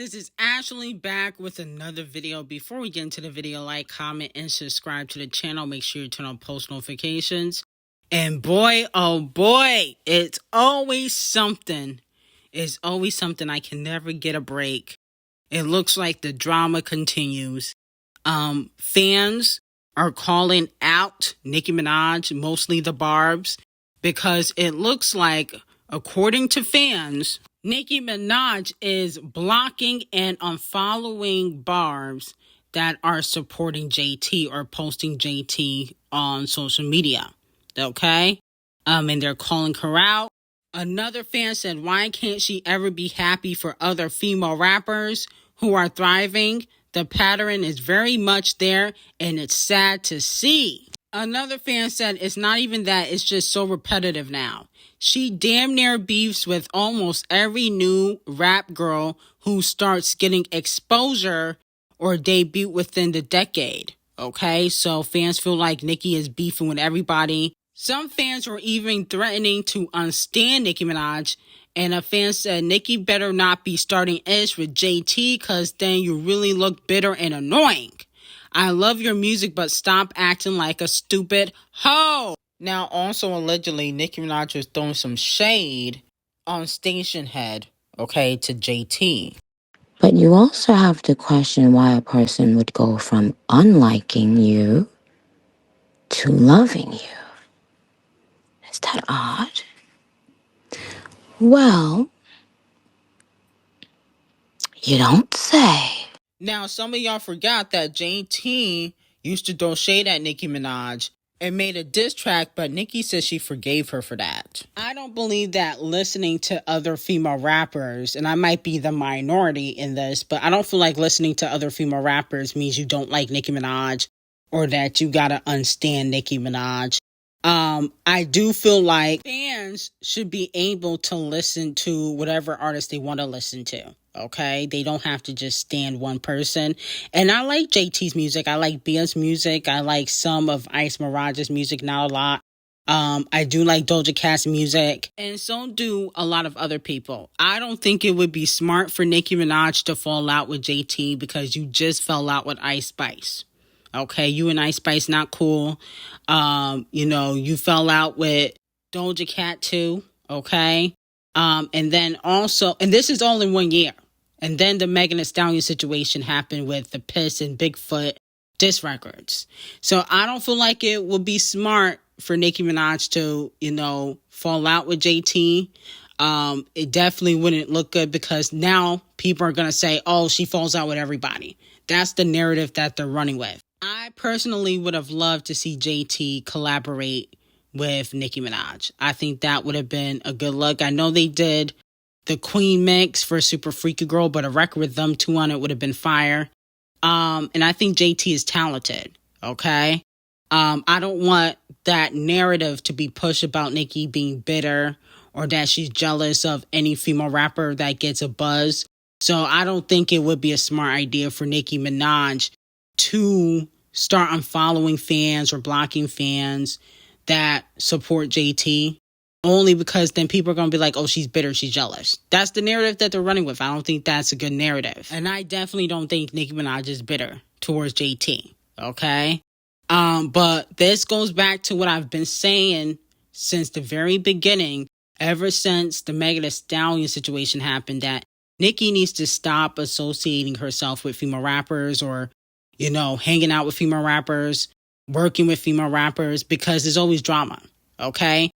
Tiës is actually back with another video. Before we get into the video, like, comment, and subscribe to the channel. Make sure you turn on post notifications. And boy, oh boy, it's always something. It's always something. I can never get a break. It looks like the drama continues. Fans are calling out Nicki Minaj, mostly the Barbs, because it looks like, according to fans, Nicki Minaj is blocking and unfollowing Barbs that are supporting JT or posting JT on social media. Okay? And they're calling her out. Another fan said, why can't she ever be happy for other female rappers who are thriving? The pattern is very much there, and it's sad to see. Another fan said, it's not even that, it's just so repetitive now. She damn near beefs with almost every new rap girl who starts getting exposure or debut within the decade. Okay, so fans feel like Nicki is beefing with everybody. Some fans were even threatening to unstan Nicki Minaj. And a fan said, Nicki better not be starting ish with JT, because then you really look bitter and annoying. I love your music, but stop acting like a stupid hoe. Now, also allegedly, Nicki Minaj was throwing some shade on station head, okay, to JT. But you also have to question why a person would go from unliking you to loving you. Is that odd? Well, you don't say. Now, some of y'all forgot that JT used to throw shade at Nicki Minaj and made a diss track, but Nicki says she forgave her for that. I don't believe that listening to other female rappers, and I might be the minority in this, but I don't feel like listening to other female rappers means you don't like Nicki Minaj or that you gotta unstand Nicki Minaj. I do feel like fans should be able to listen to whatever artist they want to listen to. Okay, they don't have to just stand one person. And I like JT's music. I like Bia's music. I like some of Ice Mirage's music, not a lot. I do like Doja Cat's music, and so do a lot of other people. I don't think it would be smart for Nicki Minaj to fall out with JT because you just fell out with Ice Spice. Okay, you and Ice Spice not cool. You fell out with Doja Cat too. Okay, and then also, and this is all in 1 year. And then the Megan Thee Stallion situation happened with the Piss and Bigfoot diss records. So I don't feel like it would be smart for Nicki Minaj to, fall out with JT. It definitely wouldn't look good because now people are going to say, oh, she falls out with everybody. That's the narrative that they're running with. I personally would have loved to see JT collaborate with Nicki Minaj. I think that would have been a good look. I know they did the Queen mix for Super Freaky Girl, but a record with them two on it would have been fire. And I think JT is talented, okay? I don't want that narrative to be pushed about Nicki being bitter or that she's jealous of any female rapper that gets a buzz. So I don't think it would be a smart idea for Nicki Minaj to start unfollowing fans or blocking fans that support JT. Only because then people are going to be like, oh, she's bitter, she's jealous. That's the narrative that they're running with. I don't think that's a good narrative. And I definitely don't think Nicki Minaj is bitter towards JT. Okay? But this goes back to what I've been saying since the very beginning, ever since the Megan Thee Stallion situation happened, that Nicki needs to stop associating herself with female rappers or, hanging out with female rappers, working with female rappers, because there's always drama. Okay?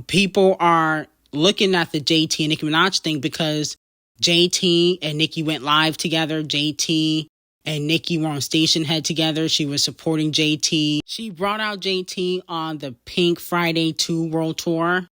People are looking at the JT and Nicki Minaj thing because JT and Nicki went live together. JT and Nicki were on Station Head together. She was supporting JT. She brought out JT on the Pink Friday 2 World Tour.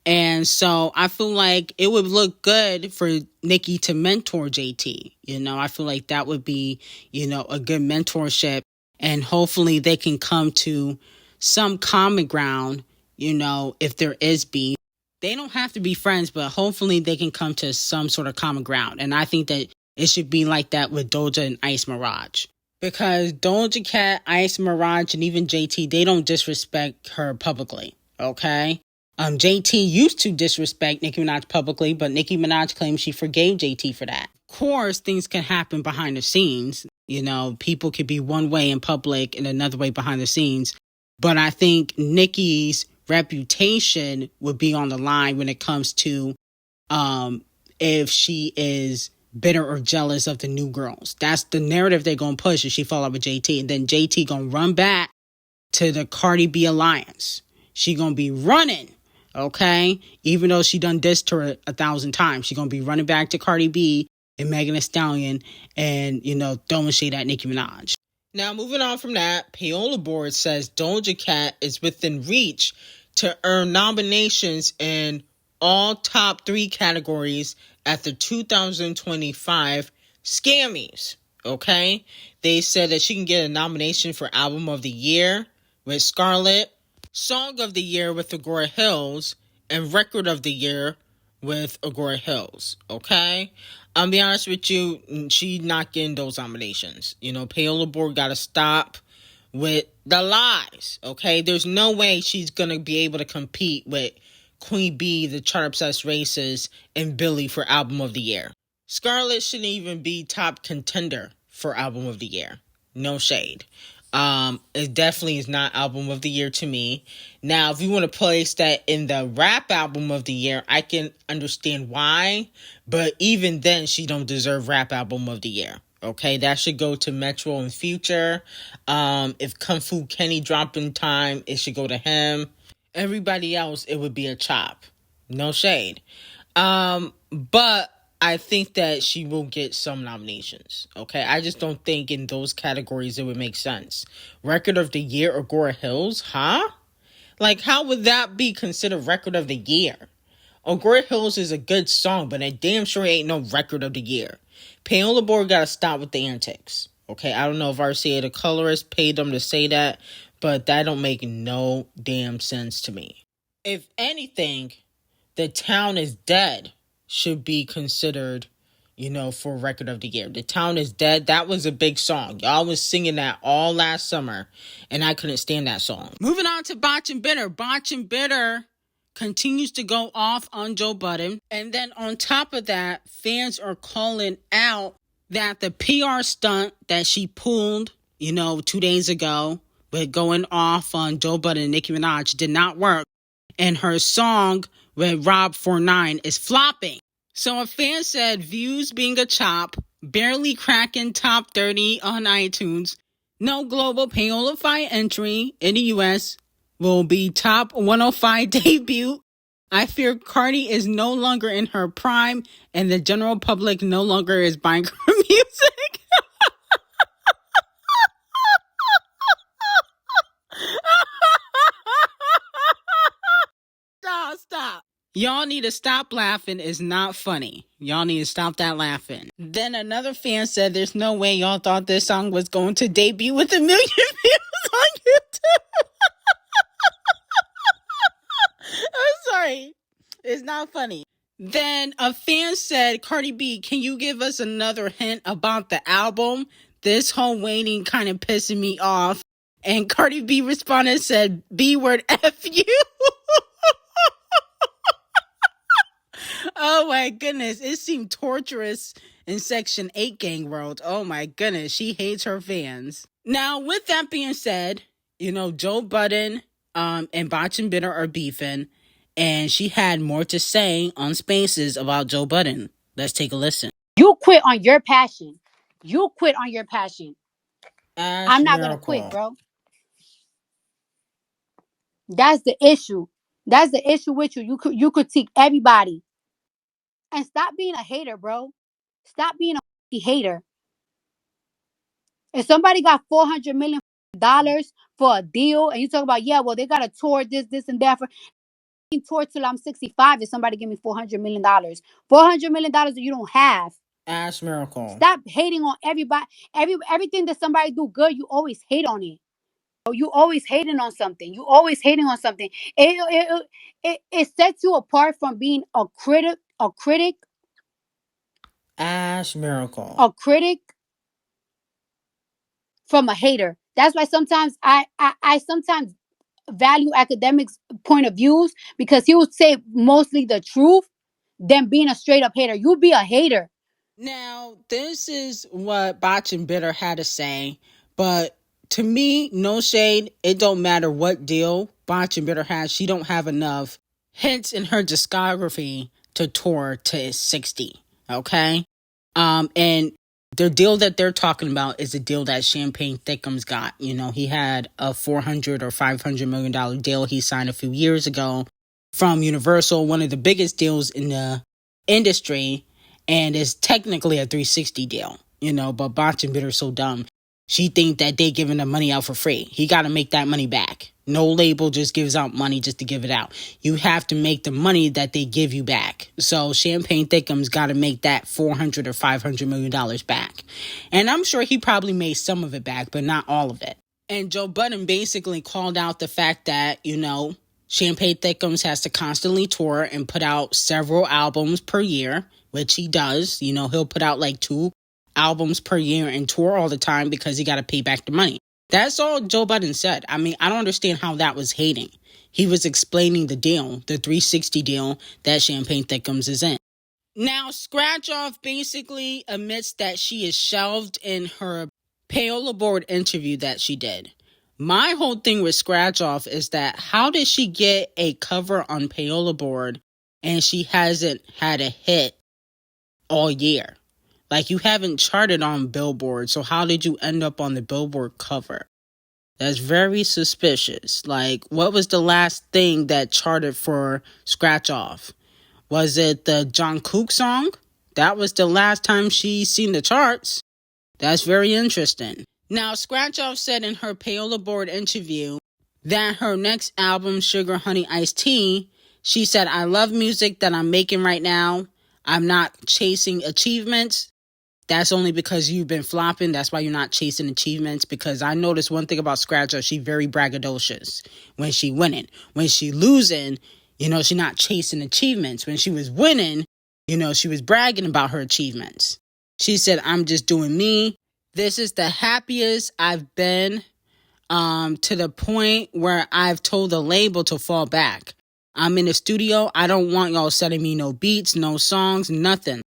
And so I feel like it would look good for Nicki to mentor JT. I feel like that would be, a good mentorship. And hopefully they can come to some common ground. If there is beef, they don't have to be friends, but hopefully they can come to some sort of common ground. And I think that it should be like that with Doja and Ice Mirage. Because Doja Cat, Ice Mirage, and even JT, they don't disrespect her publicly, okay? JT used to disrespect Nicki Minaj publicly, but Nicki Minaj claims she forgave JT for that. course, things can happen behind the scenes. People could be one way in public and another way behind the scenes. But I think Nicki's reputation would be on the line when it comes to if she is bitter or jealous of the new girls. That's the narrative they're going to push if she fall out with JT. And then JT going to run back to the Cardi B alliance. She going to be running, okay? Even though she done dissed her 1,000 times. She going to be running back to Cardi B and Megan Thee Stallion and, throwing shade at Nicki Minaj. Now, moving on from that, Payola Board says Doja Cat is within reach to earn nominations in all top 3 categories at the 2025 Scammys, okay? They said that she can get a nomination for Album of the Year with Scarlett, Song of the Year with Agora Hills, and Record of the Year with Agora Hills, okay? I'll be honest with you, she not getting those nominations. Payola Board got to stop with the lies, okay? There's no way she's going to be able to compete with Queen Bee, the Chart Obsessed Racist, and Billy for Album of the Year. Scarlett shouldn't even be top contender for Album of the Year. No shade. It definitely is not Album of the Year to me. Now, if you want to place that in the Rap Album of the Year, I can understand why. But even then, she don't deserve Rap Album of the Year. Okay, that should go to Metro and Future. If Kung Fu Kenny dropped in time, it should go to him. Everybody else, it would be a chop. No shade. But I think that she will get some nominations. Okay, I just don't think in those categories it would make sense. Record of the Year, Agora Hills, huh? Like, how would that be considered Record of the Year? Agora Hills is a good song, but it damn sure ain't no Record of the Year. Payola Board gotta stop with the antics. Okay, I don't know if RCA the colorist paid them to say that, but that don't make no damn sense to me. If anything, The Town is Dead should be considered, for Record of the Year. The Town is Dead, that was a big song. Y'all was singing that all last summer, and I couldn't stand that song. Moving on to Botch and Bitter. Botch and Bitter continues to go off on Joe Budden. And then on top of that, fans are calling out that the PR stunt that she pulled, 2 days ago, with going off on Joe Budden and Nicki Minaj did not work. And her song with Rob 49 is flopping. So a fan said, views being a chop, barely cracking top 30 on iTunes, no global Payola entry in the US, will be top 105 debut. I fear Cardi is no longer in her prime and the general public no longer is buying her music. Stop. Y'all need to stop laughing. It's not funny. Y'all need to stop that laughing. Then another fan said there's no way y'all thought this song was going to debut with 1 million views on YouTube. I'm sorry. It's not funny. Then a fan said, Cardi B, can you give us another hint about the album? This whole waiting kind of pissing me off. And Cardi B responded and said, B-word F you. Oh my goodness, it seemed torturous in Section 8 gang world. Oh my goodness, she hates her fans. Now, with that being said, Joe Budden and Botch and Bitter are beefing, and she had more to say on Spaces about Joe Budden. Let's take a listen. You quit on your passion. I'm not going to quit, bro. That's the issue. That's the issue with you. You critique everybody. And stop being a hater, bro. Stop being a hater. If somebody got $400 million for a deal and you talk about, yeah, well, they got a tour, this, and that. Tour till I'm 65 if somebody give me $400 million. $400 million that you don't have. Ash Miracle. Stop hating on everybody. Everything that somebody do good, you always hate on it. You always hating on something. It sets you apart from being a critic. Ash Miracle. A critic from a hater. That's why sometimes I sometimes value academics' point of views because he would say mostly the truth than being a straight up hater. You be a hater. Now, this is what Botch and Bitter had to say, but to me, no shade, it don't matter what deal Botch and Bitter has. She don't have enough hits in her discography to tour to 60, okay? And the deal that they're talking about is a deal that Champagne Thickums got. You know, he had a $400 or $500 million deal he signed a few years ago from Universal, one of the biggest deals in the industry, and it's technically a 360 deal, you know, but Botch and Bitter so dumb. She think that they giving the money out for free. He got to make that money back. No label just gives out money just to give it out. You have to make the money that they give you back. So Champagne Thickums got to make that $400 or $500 million back. And I'm sure he probably made some of it back, but not all of it. And Joe Budden basically called out the fact that, you know, Champagne Thickums has to constantly tour and put out several albums per year, which he does. You know, he'll put out like 2 albums per year and tour all the time because he got to pay back the money. That's all Joe Budden said. I mean, I don't understand how that was hating. He was explaining the deal, the 360 deal that Champagne Thickums is in. Now, Scratch Off basically admits that she is shelved in her Paola Board interview that she did. My whole thing with Scratch Off is that how did she get a cover on Paola Board and she hasn't had a hit all year? Like, you haven't charted on Billboard, so how did you end up on the Billboard cover? That's very suspicious. Like, what was the last thing that charted for Scratch Off? Was it the John Cook song? That was the last time she seen the charts. That's very interesting. Now, Scratch Off said in her Paola Board interview that her next album, Sugar Honey Iced Tea, she said, I love music that I'm making right now. I'm not chasing achievements. That's only because you've been flopping. That's why you're not chasing achievements. Because I noticed one thing about Scratch Off, she's very braggadocious when she winning. When she losing, you know, she's not chasing achievements. When she was winning, you know, she was bragging about her achievements. She said, I'm just doing me. This is the happiest I've been to the point where I've told the label to fall back. I'm in the studio. I don't want y'all sending me no beats, no songs, nothing.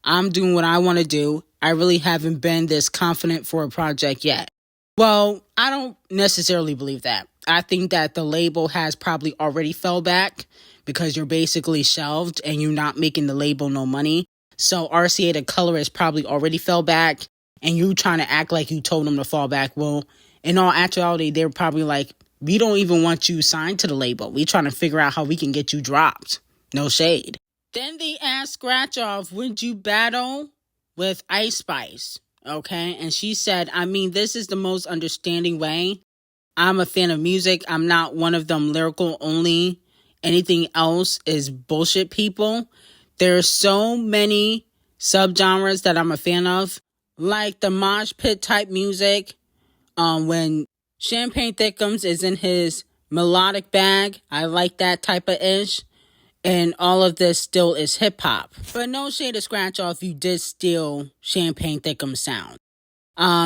I'm doing what I want to do. I really haven't been this confident for a project yet. Well, I don't necessarily believe that. I think that the label has probably already fell back because you're basically shelved and you're not making the label no money. So RCA, the colorist, probably already fell back and you trying to act like you told them to fall back. Well, in all actuality, they're probably like, we don't even want you signed to the label. We trying to figure out how we can get you dropped. No shade. Then they asked Scratch Off, would you battle with Ice Spice? Okay. And she said, I mean, this is the most understanding way. I'm a fan of music. I'm not one of them lyrical only. Anything else is bullshit people. There's so many subgenres that I'm a fan of. Like the mosh pit type music. When Champagne Thickums is in his melodic bag, I like that type of ish. And all of this still is hip hop. But no shade to Scratch Off, you did steal Champagne Thickums sound.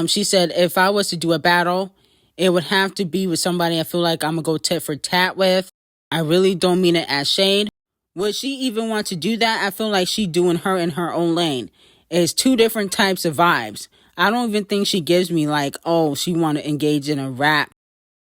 She said, if I was to do a battle, it would have to be with somebody I feel like I'm going to go tit for tat with. I really don't mean it as shade. Would she even want to do that? I feel like she doing her in her own lane. It's 2 different types of vibes. I don't even think she gives me like, oh, she want to engage in a rap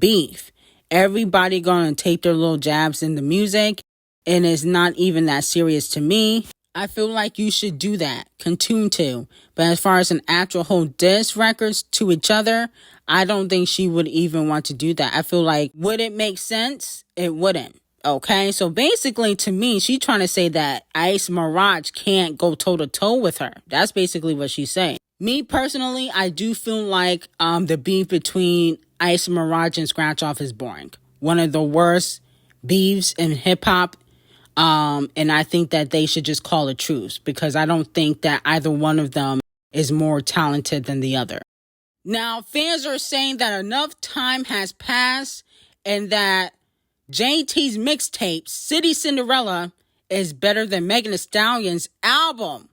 beef. Everybody going to take their little jabs in the music. And it's not even that serious to me. I feel like you should do that. Continue to. But as far as an actual whole diss records to each other, I don't think she would even want to do that. I feel like, would it make sense? It wouldn't. Okay, so basically to me, she's trying to say that Ice Mirage can't go toe-to-toe with her. That's basically what she's saying. Me personally, I do feel like the beef between Ice Mirage and Scratch Off is boring. One of the worst beefs in hip-hop. And I think that they should just call it truce because I don't think that either one of them is more talented than the other. Now, fans are saying that enough time has passed and that JT's mixtape, City Cinderella, is better than Megan Thee Stallion's album.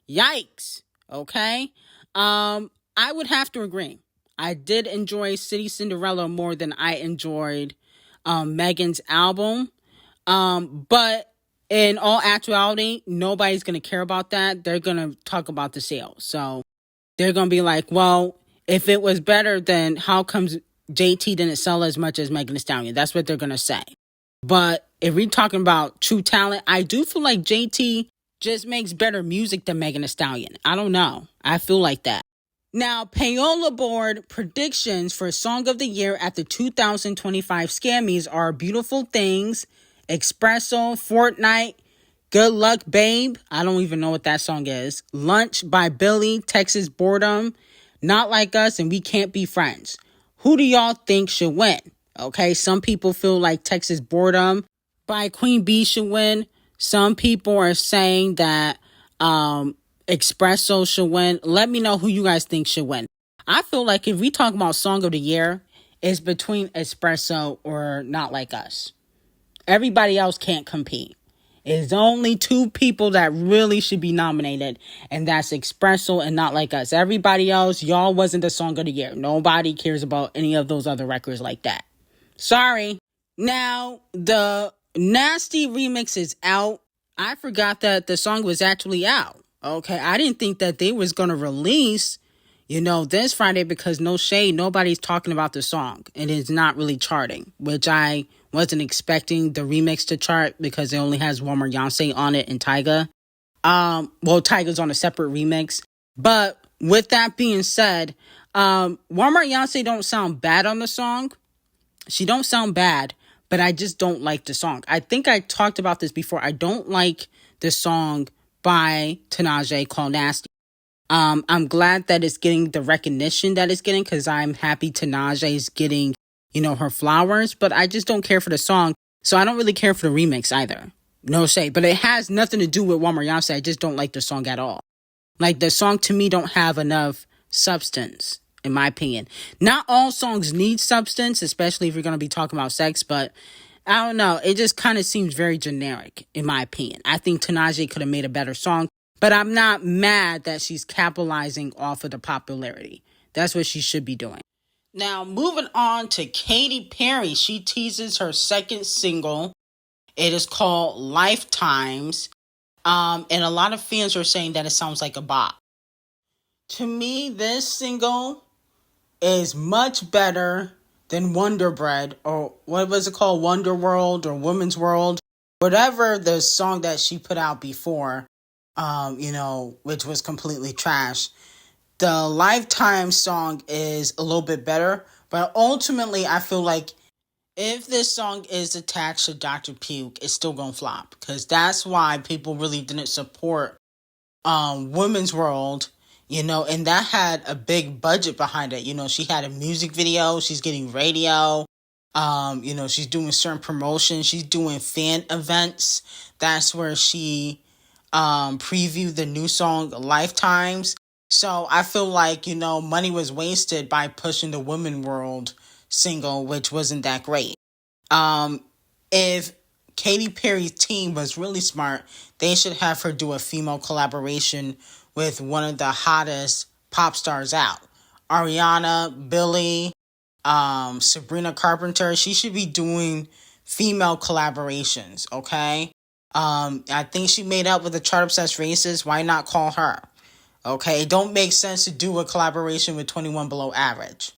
Yikes. Okay. I would have to agree. I did enjoy City Cinderella more than I enjoyed Megan's album. But in all actuality, nobody's going to care about that. They're going to talk about the sales. So they're going to be like, well, if it was better, then how comes JT didn't sell as much as Megan Thee Stallion? That's what they're going to say. But if we're talking about true talent, I do feel like JT just makes better music than Megan Thee Stallion. I don't know. I feel like that. Now, Payola Board predictions for Song of the Year at the 2025 Scammys are Beautiful Things, Espresso, Fortnite, Good Luck Babe, I don't even know what that song is, Lunch by Billy, Texas Boredom, Not Like Us, and We Can't Be Friends. Who do y'all think should win? Okay, some people feel like Texas Boredom by Queen Bee should win. Some people are saying that Espresso should win. Let me know who you guys think should win. I feel like if we talk about Song of the Year, it's between Espresso or Not Like Us. Everybody else can't compete. It's only two people that really should be nominated, and that's Espresso and Not Like Us. Everybody else, y'all wasn't the Song of the Year. Nobody cares about any of those other records like that. Sorry. Now, the Nasty remix is out. I forgot that the song was actually out. Okay, I didn't think that they was going to release, this Friday because no shade, nobody's talking about the song. And it's not really charting, which I wasn't expecting the remix to chart because it only has one more Beyonce on it and Tyga. Tyga's on a separate remix. But with that being said, one more Beyonce don't sound bad on the song. She don't sound bad, but I just don't like the song. I think I talked about this before. I don't like the song by Tinashe called Nasty. I'm glad that it's getting the recognition that it's getting because I'm happy Tinashe is getting, her flowers, but I just don't care for the song. So I don't really care for the remix either. No shade, but it has nothing to do with One More Beyonce. I just don't like the song at all. Like the song to me don't have enough substance, in my opinion. Not all songs need substance, especially if you're going to be talking about sex, but I don't know. It just kind of seems very generic, in my opinion. I think Tinashe could have made a better song, but I'm not mad that she's capitalizing off of the popularity. That's what she should be doing. Now, moving on to Katy Perry. She teases her second single. It is called Lifetimes. And a lot of fans are saying that it sounds like a bop. To me, this single is much better than Wonder Bread, or what was it called? Wonder World or Woman's World, whatever the song that she put out before, which was completely trash. The Lifetime song is a little bit better, but ultimately I feel like if this song is attached to Dr. Puke, it's still gonna flop, because that's why people really didn't support Women's World, and that had a big budget behind it. She had a music video, she's getting radio, she's doing certain promotions, she's doing fan events. That's where she previewed the new song Lifetimes. So I feel like, money was wasted by pushing the Women World single, which wasn't that great. If Katy Perry's team was really smart, they should have her do a female collaboration with one of the hottest pop stars out. Ariana, Billie, Sabrina Carpenter. She should be doing female collaborations, okay? I think she made up with the Chart Obsessed Racist. Why not call her? Okay, it don't make sense to do a collaboration with 21 Below Average.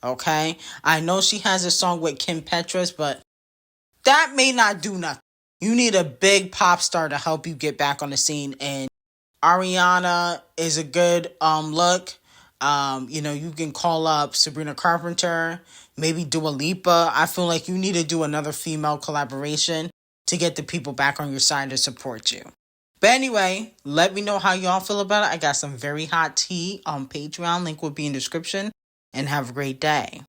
Okay, I know she has a song with Kim Petras, but that may not do nothing. You need a big pop star to help you get back on the scene, and Ariana is a good look. You can call up Sabrina Carpenter, maybe Dua Lipa. I feel like you need to do another female collaboration to get the people back on your side to support you. But anyway, let me know how y'all feel about it. I got some very hot tea on Patreon. Link will be in the description. And have a great day.